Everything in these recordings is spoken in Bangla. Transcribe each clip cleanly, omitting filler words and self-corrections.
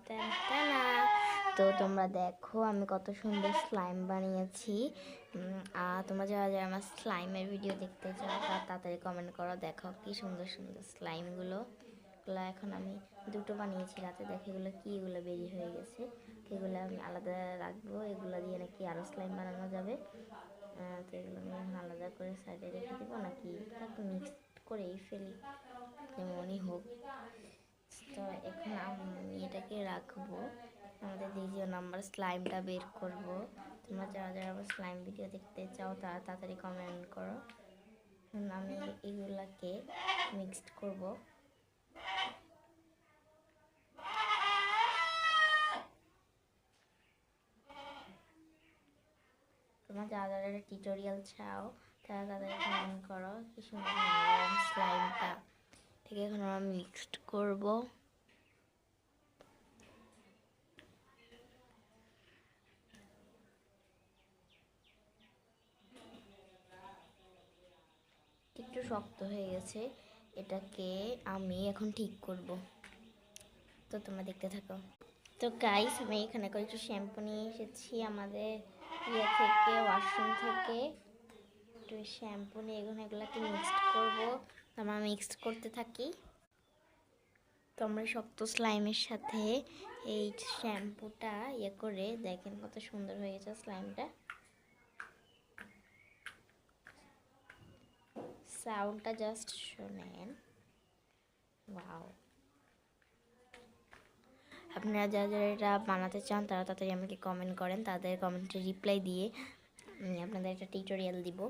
টানা। তো তোমরা দেখো আমি কত সুন্দর স্লাইম বানিয়েছি। তোমরা যারা যারা আমার স্লাইমের ভিডিও দেখতে চাও তারা তাড়াতাড়ি কমেন্ট করো। দেখো কি সুন্দর সুন্দর স্লাইমগুলো। এগুলো এখন আমি দুটো বানিয়েছি রাতে, দেখো এগুলো কি, এগুলো বেরিয়ে হয়ে গেছে। এগুলো আমি আলাদা রাখবো, এগুলো দিয়ে নাকি আরও স্লাইম বানানো যাবে। তো এগুলো আমি এখন আলাদা করে সাইডে রেখে দেবো, নাকি তাকে মিক্স করেই ফেলি, যেমনই হোক। তো এখন আমি এটাকে রাখবো, আমাদের দ্বিতীয় নাম্বার স্লাইমটা বের করব। তোমরা যারা যারা আমার স্লাইম ভিডিও দেখতে চাও তারা তাড়াতাড়ি কমেন্ট করো। আমি এগুলাকে মিক্সড করব। তোমরা যারা যারা টিউটোরিয়াল চাও তারা তাড়াতাড়ি কমেন্ট করো। কি সুন্দর স্লাইমটা ঠিক এখন আমরা মিক্সড করব। একটু শক্ত হয়ে গেছে, এটাকে আমি এখন ঠিক করব। তো তোমরা দেখতে থাকো। তো গাইস আমি এখানে করে একটু শ্যাম্পু নিয়ে এসেছি আমাদের ইয়ে থেকে, ওয়াশরুম থেকে। একটু শ্যাম্পু নিয়ে এগুলোকে মিক্সড করবো। আমরা মিক্সড করতে থাকি। তো আমরা শক্ত স্লাইমের সাথে এই শ্যাম্পুটা ইয়ে করে দেখেন কত সুন্দর হয়ে গেছে স্লাইমটা। সাউন্ডটা জাস্ট শোনেন, ওয়াও। আপনারা যারা যারা এটা বানাতে চান তারা তাড়াতাড়ি আমাকে কমেন্ট করেন, তাদের কমেন্টে রিপ্লাই দিয়ে আমি আপনাদের একটা টিউটোরিয়াল দিব।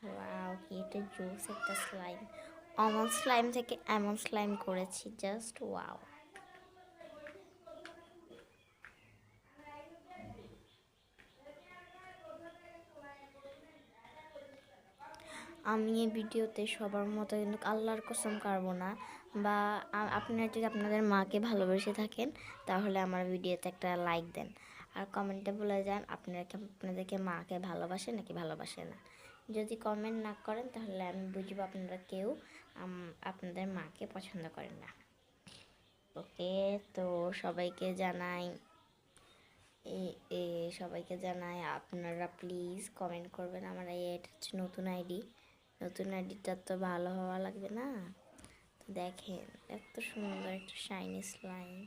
ওয়াও কি এটা জোস একটা স্লাইম। অমন স্লাইম থেকে এমন স্লাইম করেছি, জাস্ট ওয়াও। আমি এই ভিডিওতে সবার মতো কিন্তু আল্লাহর কসম কারবো না, বা আপনারা যদি আপনাদের মাকে ভালোবেসে থাকেন তাহলে আমার ভিডিওতে একটা লাইক দেন, আর কমেন্টে বলে যান আপনারা আপনাদেরকে মাকে ভালোবাসে নাকি ভালোবাসে না। যদি কমেন্ট না করেন তাহলে আমি বুঝবো আপনারা কেউ আপনাদের মাকে পছন্দ করেন না। ওকে, তো সবাইকে জানাই সবাইকে জানাই আপনারা প্লিজ কমেন্ট করবেন। আমার এটা হচ্ছে নতুন আইডি, নতুন আইডিটা তো ভালো হওয়া লাগবে না। তো দেখেন এত সুন্দর একটা শাইনি স্লাইম।